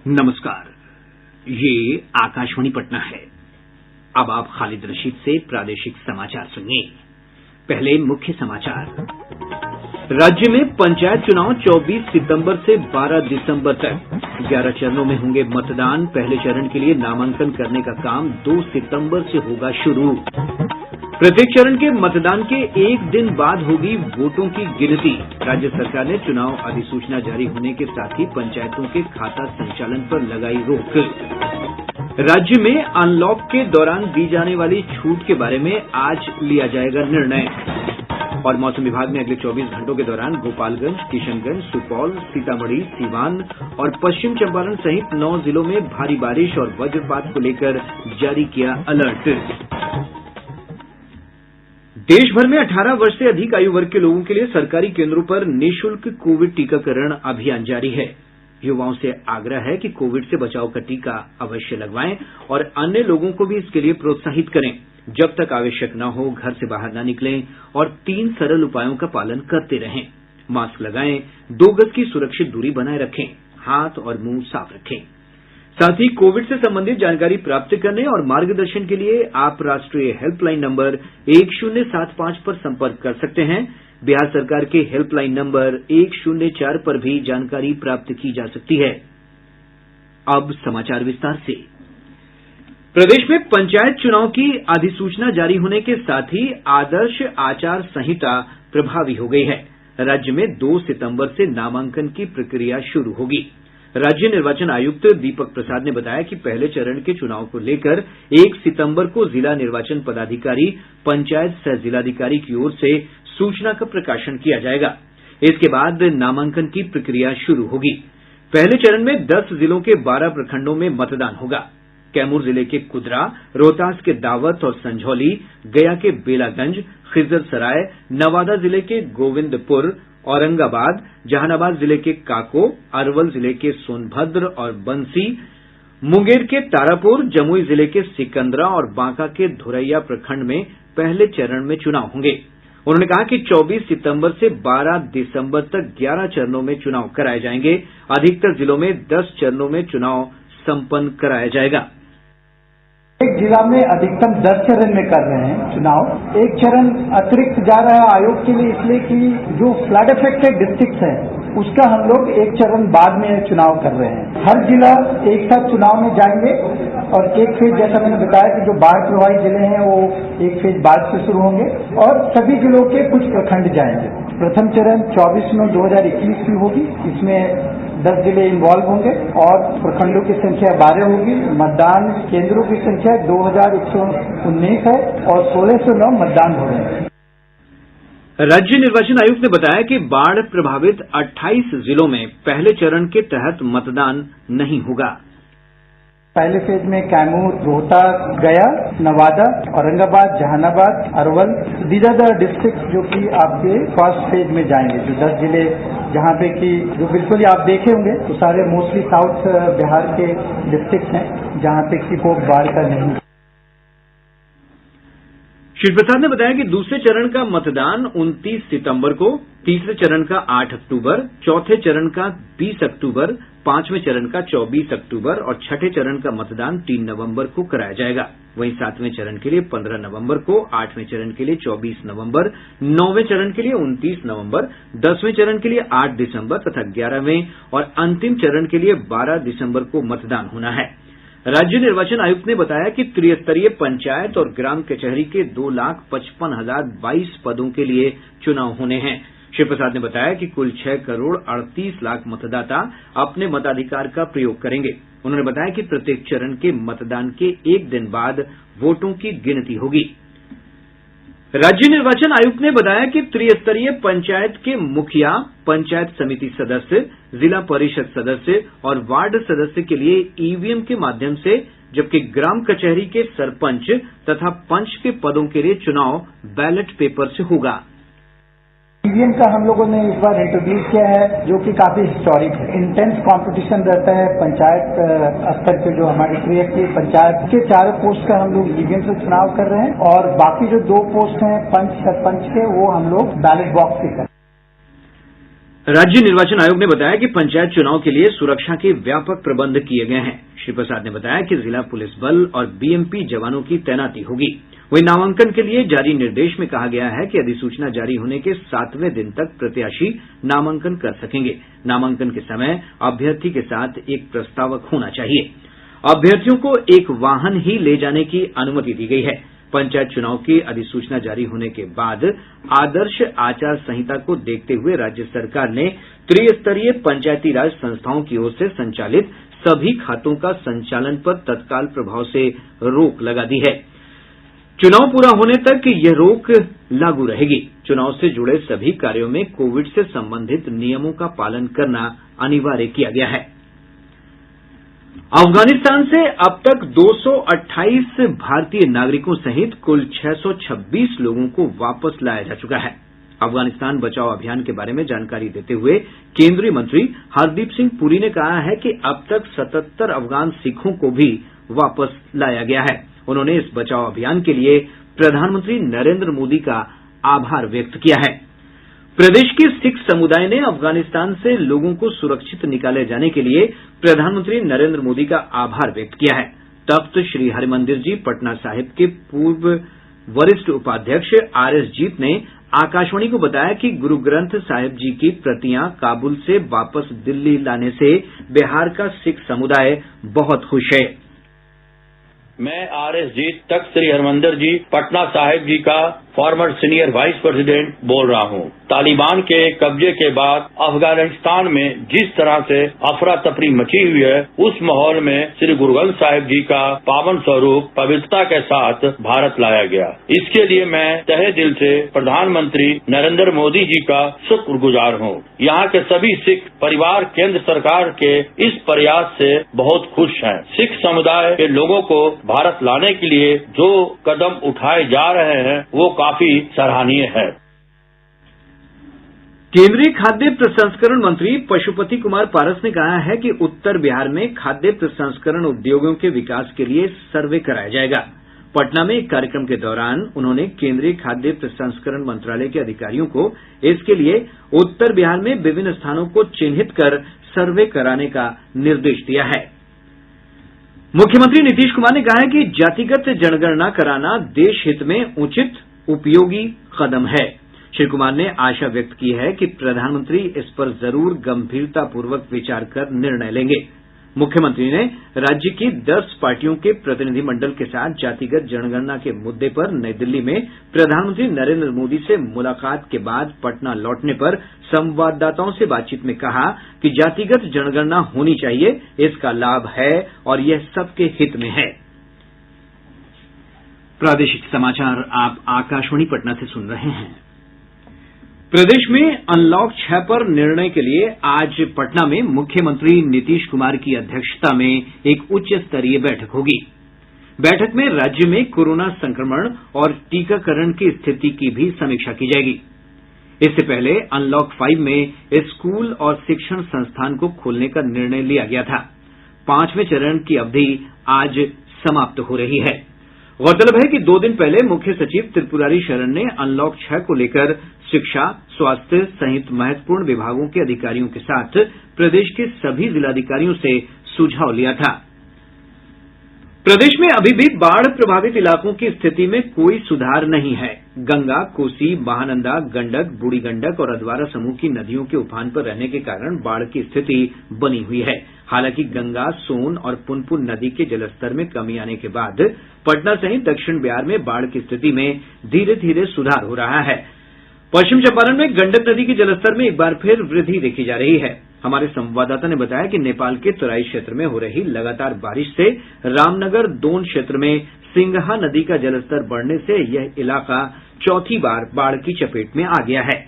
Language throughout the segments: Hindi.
नमस्कार, ये आकाशवाणी पटना है। अब आप खालिद रशीद से प्रादेशिक समाचार सुनिए। पहले मुख्य समाचार। राज्य में पंचायत चुनाव 24 सितंबर से 12 दिसंबर तक 11 चरणों में होंगे मतदान। पहले चरण के लिए नामांकन करने का काम 2 सितंबर से होगा शुरू। प्रत्येक चरण के मतदान के एक दिन बाद होगी वोटों की गिनती। राज्य सरकार ने चुनाव अधिसूचना जारी होने के साथ ही पंचायतों के खाता संचालन पर लगाई रोक। राज्य में अनलॉक के दौरान दी जाने वाली छूट के बारे में आज लिया जाएगा निर्णय। और मौसम विभाग ने अगले 24 घंटों के दौरान गोपालगंज, किशनगंज, सुपौल, सीतामढ़ी, सीवान और पश्चिम चंपारण सहित 9 जिलों में भारी बारिश और वज्रपात को लेकर जारी किया अलर्ट। देश भर में 18 वर्ष से अधिक आयु वर्ग के लोगों के लिए सरकारी केंद्रों पर निःशुल्क कोविड टीकाकरण अभियान जारी है। युवाओं से आग्रह है कि कोविड से बचाव का टीका अवश्य लगवाएं और अन्य लोगों को भी इसके लिए प्रोत्साहित करें। जब तक आवश्यक न हो घर से बाहर न निकलें और 3 सरल उपायों का पालन करते रहें। मास्क लगाएं, 2 गज की सुरक्षित दूरी बनाए रखें, हाथ और मुंह साफ रखें। साथ ही कोविड से संबंधित जानकारी प्राप्त करने और मार्गदर्शन के लिए आप राष्ट्रीय हेल्पलाइन नंबर 1075 पर संपर्क कर सकते हैं। बिहार सरकार के हेल्पलाइन नंबर 104 पर भी जानकारी प्राप्त की जा सकती है। अब समाचार विस्तार से। प्रदेश में पंचायत चुनाव की अधिसूचना जारी होने के साथ ही आदर्श आचार संहिता प्रभावी हो गई है। राज्य में 2 सितंबर से नामांकन की प्रक्रिया शुरू होगी। राज्य निर्वाचन आयुक्त दीपक प्रसाद ने बताया कि पहले चरण के चुनाव को लेकर 1 सितंबर को जिला निर्वाचन पदाधिकारी, पंचायत सह जिलाधिकारी की ओर से सूचना का प्रकाशन किया जाएगा। इसके बाद नामांकन की प्रक्रिया शुरू होगी। पहले चरण में 10 जिलों के 12 प्रखंडों में मतदान होगा। कैमूर जिले के कुदरा, रोहतास के दावत और संझौली, गया के बेलागंज, खिजरसराय, नवादा जिले के गोविंदपुर, औरंगाबाद, जहानाबाद जिले के काको, अरवल जिले के सोनभद्र और बंसी, मुंगेर के तारापुर, जमुई जिले के सिकंदरा और बांका के धोरैया प्रखंड में पहले चरण में चुनाव होंगे। उन्होंने कहा कि 24 सितंबर से 12 दिसंबर तक 11 चरणों में चुनाव कराए जाएंगे। अधिकतर जिलों में 10 चरणों में चुनाव संपन्न कराया जाएगा। एक जिला में अधिकतम 10 चरण में कर रहे हैं चुनाव। एक चरण अतिरिक्त जा रहा है आयोग के लिए, इसलिए कि जो फ्लड इफेक्टेड डिस्ट्रिक्ट हैं उसका हम लोग एक चरण बाद में चुनाव कर रहे हैं। हर जिला एक साथ चुनाव में जाएंगे और एक फेज, जैसा मैंने बताया कि जो बाढ़ प्रभावित जिले हैं वो एक फेज बाद से शुरू होंगे और सभी जिलों के कुछ प्रखंड जाएंगे। प्रथम चरण 24/9/2021 की होगी। इसमें 10 जिले इन्वॉल्व होंगे और प्रखंडों की संख्या 12 होगी। मतदान केंद्रों की संख्या 2119 है और 1609 मतदान हो रहे हैं। राज्य निर्वाचन आयुक्त ने बताया कि बाढ़ प्रभावित 28 जिलों में पहले चरण के तहत मतदान नहीं होगा। पहले फेज में Kaimur, Rohtas, Gaya, Nawada, Aurangabad, Jehanabad, Arwal, these are the district जो कि आपके फर्स्ट फेज में जाएंगे। जो 10 जिले जहाँ पे कि जो बिल्कुल ही आप देखे होंगे तो सारे मोस्टली साउथ बिहार के डिस्ट्रिक्ट हैं जहाँ पे कि वो बाढ़ का नहीं। श्री प्रसाद ने बताया कि दूसरे चरण का मतदान 29 सितंबर को, तीसरे चरण का 8 अक्टूबर, चौथे चरण का 20 अक्टूबर, 5वें चरण का 24 अक्टूबर और छठे चरण का मतदान 3 नवंबर को कराया जाएगा। वहीं 7वें चरण के लिए 15 नवंबर को, 8वें चरण के लिए 24 नवंबर, 9वें चरण के लिए 29 नवंबर, 10वें चरण के लिए 8 दिसंबर तथा 11वें और अंतिम चरण के लिए 12 दिसंबर को मतदान होना है। राज्य निर्वाचन आयुक्त ने बताया कि त्रिस्तरीय पंचायत और ग्राम कचहरी के 2,55,022 पदों के लिए चुनाव होने हैं। श्री प्रसाद ने बताया कि कुल 6 करोड़ 38 लाख मतदाता अपने मताधिकार का प्रयोग करेंगे। उन्होंने बताया कि प्रत्येक चरण के मतदान के एक दिन बाद वोटों की गिनती होगी। राज्य निर्वाचन आयुक्त ने बताया कि त्रिस्तरीय पंचायत के मुखिया, पंचायत समिति सदस्य, जिला परिषद सदस्य और वार्ड सदस्य के लिए ईवीएम के माध्यम से, जबकि ग्राम कचहरी के सरपंच तथा पंच के पदों के लिए चुनाव बैलेट पेपर से होगा। ईवीएम का हम लोगों ने इस बार इंट्रोड्यूस किया है जो कि काफी हिस्टोरिक है। इंटेंस कंपटीशन रहता है पंचायत स्तर पे। जो हमारी त्रिस्तरीय पंचायत के 4 पोस्ट का हम लोग ईवीएम से चुनाव कर रहे हैं और बाकी जो 2 पोस्ट हैं पंच सरपंच के, वो हम लोग बैलेट बॉक्स से कर रहे हैं। राज्य निर्वाचन आयोग ने बताया कि पंचायत चुनाव के लिए सुरक्षा के व्यापक प्रबंध किये गये हैं। श्री प्रसाद ने बताया कि जिला पुलिस बल और बीएमपी जवानों की तैनाती होगी। वहीं नामांकन के लिए जारी निर्देश में कहा गया है कि अधिसूचना जारी होने के 7वें दिन तक प्रत्याशी नामांकन कर सकेंगे। नामांकन के समय अभ्यर्थी के साथ एक प्रस्तावक होना चाहिए। अभ्यर्थियों को एक वाहन ही ले जाने की अनुमति दी गई है। पंचायत चुनाव की अधिसूचना जारी होने के बाद आदर्श आचार संहिता को देखते हुए राज्य सरकार ने त्रिस्तरीय पंचायती राज संस्थाओं की ओर से संचालित सभी खातों का संचालन पर तत्काल प्रभाव से रोक लगा दी है। चुनाव पूरा होने तक यह रोक लागू रहेगी। चुनाव से जुड़े सभी कार्यों में कोविड से संबंधित नियमों का पालन करना अनिवार्य किया गया है। अफगानिस्तान से अब तक 228 भारतीय नागरिकों सहित कुल 626 लोगों को वापस लाया जा चुका है। अफगानिस्तान बचाओ अभियान के बारे में जानकारी देते हुए केंद्रीय मंत्री हरदीप सिंह पुरी ने कहा है कि अब तक 77 अफगान सिखों को भी वापस लाया गया है। उन्होंने इस बचाव अभियान के लिए प्रधानमंत्री नरेंद्र मोदी का आभार व्यक्त किया है। प्रदेश के सिख समुदाय ने अफगानिस्तान से लोगों को सुरक्षित निकाले जाने के लिए प्रधानमंत्री नरेंद्र मोदी का आभार व्यक्त किया है। तख्त श्री हरिमंदिर जी पटना साहिब के पूर्व वरिष्ठ उपाध्यक्ष आरएस जीत ने आकाशवाणी को बताया कि गुरु ग्रंथ साहिब जी की प्रतियां काबुल से वापस दिल्ली लाने से बिहार का सिख समुदाय बहुत खुश है। मैं आरएस जीत तख्त श्री हरिमंदिर जी पटना साहिब जी का फॉर्मर सीनियर वाइस प्रेसिडेंट बोल रहा हूं। तालिबान के कब्जे के बाद अफगानिस्तान में जिस तरह से अफरा तफरी मची हुई है, उस माहौल में श्री गुरु ग्रंथ साहिब जी का पावन स्वरूप पवित्रता के साथ भारत लाया गया। इसके लिए मैं तहे दिल से प्रधानमंत्री नरेंद्र मोदी जी का शुक्रगुजार हूं। यहाँ के सभी सिख परिवार केंद्र सरकार के इस प्रयास से बहुत खुश हैं। सिख समुदाय के लोगों को भारत लाने के लिए जो कदम उठाए जा रहे हैं वो काफी सराहनीय है। केंद्रीय खाद्य प्रसंस्करण मंत्री पशुपति कुमार पारस ने कहा है कि उत्तर बिहार में खाद्य प्रसंस्करण उद्योगों के विकास के लिए सर्वे कराया जाएगा। पटना में एक कार्यक्रम के दौरान उन्होंने केंद्रीय खाद्य प्रसंस्करण मंत्रालय के अधिकारियों को इसके लिए उत्तर बिहार में विभिन्न स्थानों को चिन्हित कर सर्वे कराने का निर्देश दिया है। मुख्यमंत्री नीतीश कुमार ने कहा है कि जातिगत जनगणना कराना देश हित में उचित उपयोगी कदम है। श्री कुमार ने आशा व्यक्त की है कि प्रधानमंत्री इस पर जरूर गंभीरतापूर्वक विचार कर निर्णय लेंगे। मुख्यमंत्री ने राज्य की 10 पार्टियों के प्रतिनिधिमंडल के साथ जातिगत जनगणना के मुद्दे पर नई दिल्ली में प्रधानमंत्री नरेंद्र मोदी से मुलाकात के बाद पटना लौटने पर संवाददाताओं से बातचीत में कहा कि जातिगत जनगणना होनी चाहिए, इसका लाभ है और यह सबके हित में है। प्रादेशिक समाचार आप आकाशवाणी पटना से सुन रहे हैं। प्रदेश में अनलॉक 6 पर निर्णय के लिए आज पटना में मुख्यमंत्री नीतीश कुमार की अध्यक्षता में एक उच्च स्तरीय बैठक होगी। बैठक में राज्य में कोरोना संक्रमण और टीकाकरण की स्थिति की भी समीक्षा की जाएगी। इससे पहले अनलॉक 5 में स्कूल और शिक्षण संस्थान को खोलने का निर्णय लिया गया था। 5वें चरण की अवधि आज समाप्त हो रही है। गौरतलब है कि 2 दिन पहले मुख्य सचिव त्रिपुरारी शरण ने अनलॉक 6 को लेकर शिक्षा, स्वास्थ्य सहित महत्वपूर्ण विभागों के अधिकारियों के साथ प्रदेश के सभी जिलाधिकारियों से सुझाव लिया था। प्रदेश में अभी भी बाढ़ प्रभावित इलाकों की स्थिति में कोई सुधार नहीं है। गंगा, कोसी, महानंदा, गंडक, बूढ़ी गंडक और अधवारा समूह की नदियों के उफान पर रहने के कारण बाढ़ की स्थिति बनी हुई है। हालांकि गंगा, सोन और पुनपुन नदी के जलस्तर में कमी आने के बाद पटना सहित दक्षिण बिहार में बाढ़ की स्थिति में धीरे धीरे सुधार हो रहा है। पश्चिम चंपारण में गंडक नदी के जलस्तर में एक बार फिर वृद्धि देखी जा रही है। हमारे संवाददाता ने बताया कि नेपाल के तराई क्षेत्र में हो रही लगातार बारिश से रामनगर दोन क्षेत्र में सिंगहा नदी का जलस्तर बढ़ने से यह इलाका चौथी बार बाढ़ की चपेट में आ गया है।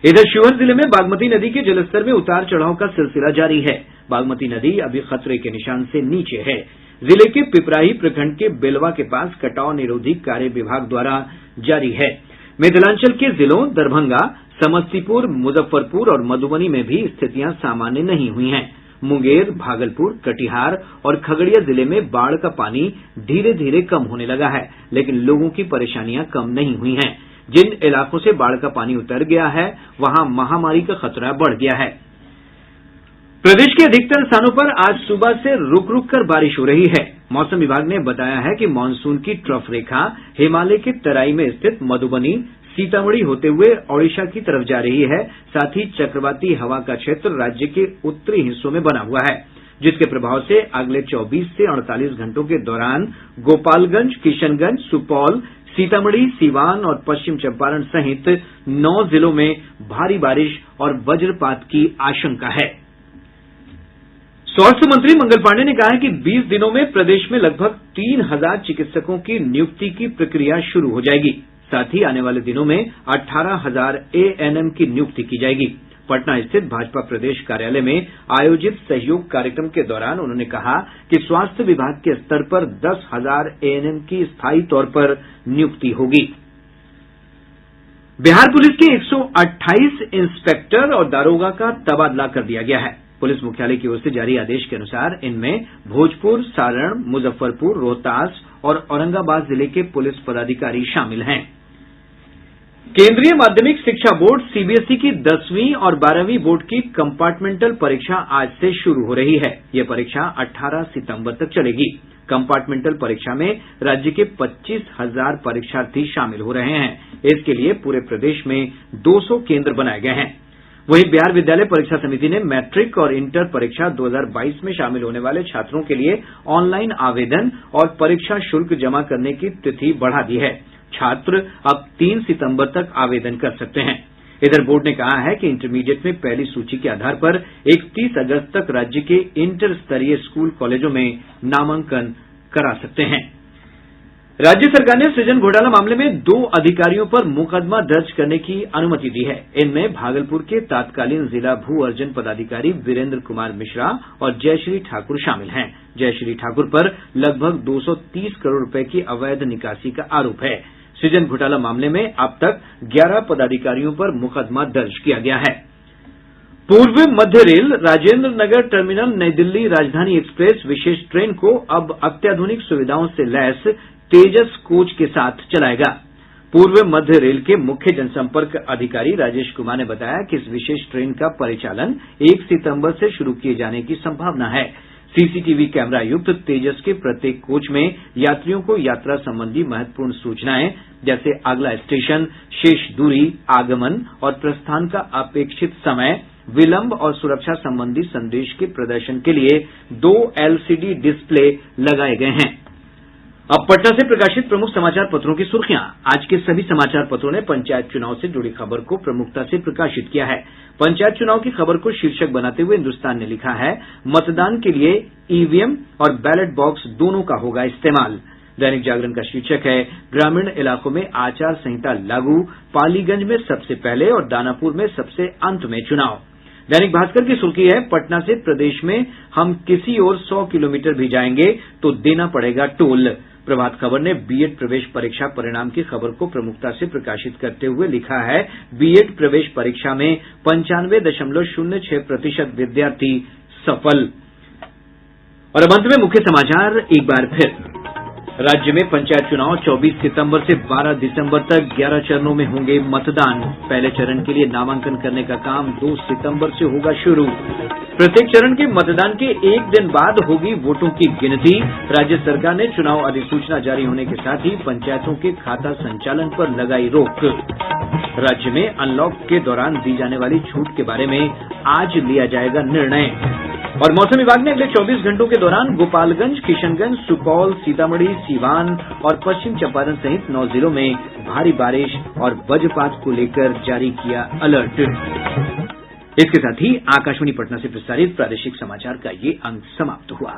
इधर शिवहर जिले में बागमती नदी के जलस्तर में उतार चढ़ाव का सिलसिला जारी है। बागमती नदी अभी खतरे के निशान से नीचे है। जिले के पिपराही प्रखंड के बेलवा के पास कटाव निरोधी कार्य विभाग द्वारा जारी है। मिथिलांचल के जिलों दरभंगा, समस्तीपुर, मुजफ्फरपुर और मधुबनी में भी स्थितियां सामान्य नहीं हुई हैं। मुंगेर, भागलपुर, कटिहार और खगड़िया जिले में बाढ़ का पानी धीरे धीरे कम होने लगा है, लेकिन लोगों की परेशानियां कम नहीं हुई हैं। जिन इलाकों से बाढ़ का पानी उतर गया है वहां महामारी का खतरा बढ़ गया है। प्रदेश के अधिकतर स्थानों पर आज सुबह से रुक रुक कर बारिश हो रही है। मौसम विभाग ने बताया है कि मानसून की ट्रफ रेखा हिमालय के तराई में स्थित मधुबनी, सीतामढ़ी होते हुए ओडिशा की तरफ जा रही है। साथ ही चक्रवाती हवा का क्षेत्र राज्य के उत्तरी हिस्सों में बना हुआ है, जिसके प्रभाव से अगले 24 से 48 घंटों के दौरान गोपालगंज, किशनगंज, सुपौल, सीतामढ़ी, सीवान और पश्चिम चंपारण सहित 9 जिलों में भारी बारिश और वज्रपात की आशंका है। स्वास्थ्य मंत्री मंगल पांडेय ने कहा है कि 20 दिनों में प्रदेश में लगभग 3000 चिकित्सकों की नियुक्ति की प्रक्रिया शुरू हो जाएगी। साथ ही आने वाले दिनों में 18,000 ANM की नियुक्ति की जाएगी। पटना स्थित भाजपा प्रदेश कार्यालय में आयोजित सहयोग कार्यक्रम के दौरान उन्होंने कहा कि स्वास्थ्य विभाग के स्तर पर 10,000 ANM की स्थायी तौर पर नियुक्ति होगी। बिहार पुलिस के 128 इंस्पेक्टर और दारोगा का तबादला कर दिया गया है। पुलिस मुख्यालय की ओर से जारी आदेश के अनुसार इनमें भोजपुर, सारण, मुजफ्फरपुर, रोहतास और औरंगाबाद जिले के पुलिस पदाधिकारी शामिल हैं। केंद्रीय माध्यमिक शिक्षा बोर्ड CBSE की 10वीं और 12वीं बोर्ड की कंपार्टमेंटल परीक्षा आज से शुरू हो रही है। यह परीक्षा 18 सितंबर तक चलेगी। कंपार्टमेंटल परीक्षा में राज्य के 25,000 परीक्षार्थी शामिल हो रहे हैं। इसके लिए पूरे प्रदेश में 200 केंद्र बनाए गए हैं। वहीं बिहार विद्यालय परीक्षा समिति ने मैट्रिक और इंटर परीक्षा 2022 में शामिल होने वाले छात्रों के लिए ऑनलाइन आवेदन और परीक्षा शुल्क जमा करने की तिथि बढ़ा दी है। छात्र अब 3 सितंबर तक आवेदन कर सकते हैं। इधर बोर्ड ने कहा है कि इंटरमीडिएट में पहली सूची के आधार पर 31 अगस्त तक राज्य के इंटर स्तरीय स्कूल कॉलेजों में नामांकन करा सकते हैं। राज्य सरकार ने सृजन घोटाला मामले में 2 अधिकारियों पर मुकदमा दर्ज करने की अनुमति दी है। इनमें भागलपुर के तत्कालीन जिला भू अर्जन पदाधिकारी वीरेंद्र कुमार मिश्रा और जयश्री ठाकुर शामिल हैं। जयश्री ठाकुर पर लगभग 230 करोड़ रुपए की अवैध निकासी का आरोप है। सृजन घोटाला मामले में अब तक 11 पदाधिकारियों पर मुकदमा दर्ज किया गया है। पूर्व मध्य रेल राजेंद्र नगर टर्मिनल नई दिल्ली राजधानी एक्सप्रेस विशेष ट्रेन को अब अत्याधुनिक सुविधाओं से लैस तेजस कोच के साथ चलाएगा। पूर्व मध्य रेल के मुख्य जनसंपर्क अधिकारी राजेश कुमार ने बताया कि इस विशेष ट्रेन का परिचालन 1 सितंबर से शुरू किए जाने की संभावना है। CCTV कैमरा युक्त तेजस के प्रत्येक कोच में यात्रियों को यात्रा संबंधी महत्वपूर्ण सूचनाएं जैसे अगला स्टेशन, शेष दूरी, आगमन और प्रस्थान का अपेक्षित समय, विलंब और सुरक्षा संबंधी संदेश के प्रदर्शन के लिए 2 LCD डिस्प्ले लगाए गए हैं। अब पटना से प्रकाशित प्रमुख समाचार पत्रों की सुर्खियां। आज के सभी समाचार पत्रों ने पंचायत चुनाव से जुड़ी खबर को प्रमुखता से प्रकाशित किया है। पंचायत चुनाव की खबर को शीर्षक बनाते हुए हिन्दुस्तान ने लिखा है, मतदान के लिए EVM और बैलेट बॉक्स दोनों का होगा इस्तेमाल। दैनिक जागरण का शीर्षक है, ग्रामीण इलाकों में आचार संहिता लागू, पालीगंज में सबसे पहले और दानापुर में सबसे अंत में चुनाव। दैनिक भास्कर की सुर्खी है, पटना से प्रदेश में हम किसी और 100 किलोमीटर भी जाएंगे तो देना पड़ेगा टोल। प्रभात खबर ने बीएड प्रवेश परीक्षा परिणाम की खबर को प्रमुखता से प्रकाशित करते हुए लिखा है, बीएड प्रवेश परीक्षा में 95.06% विद्यार्थी सफल। और अब अंत में मुख्य समाचार एक बार फिर। राज्य में पंचायत चुनाव 24 सितंबर से 12 दिसंबर तक 11 चरणों में होंगे मतदान। पहले चरण के लिए नामांकन करने का काम 2 सितंबर से होगा शुरू। प्रत्येक चरण के मतदान के 1 दिन बाद होगी वोटों की गिनती। राज्य सरकार ने चुनाव अधिसूचना जारी होने के साथ ही पंचायतों के खाता संचालन पर लगाई रोक। राज्य में अनलॉक के दौरान दी जाने वाली छूट के बारे में आज लिया जाएगा निर्णय। और मौसम विभाग ने अगले 24 घंटों के दौरान गोपालगंज, किशनगंज, सुपौल, सीतामढ़ी, सीवान और पश्चिम चंपारण सहित 9 जिलों में भारी बारिश और वज्रपात को लेकर जारी किया अलर्ट। इसके साथ ही आकाशवाणी पटना से प्रसारित प्रादेशिक समाचार का ये अंक समाप्त हुआ।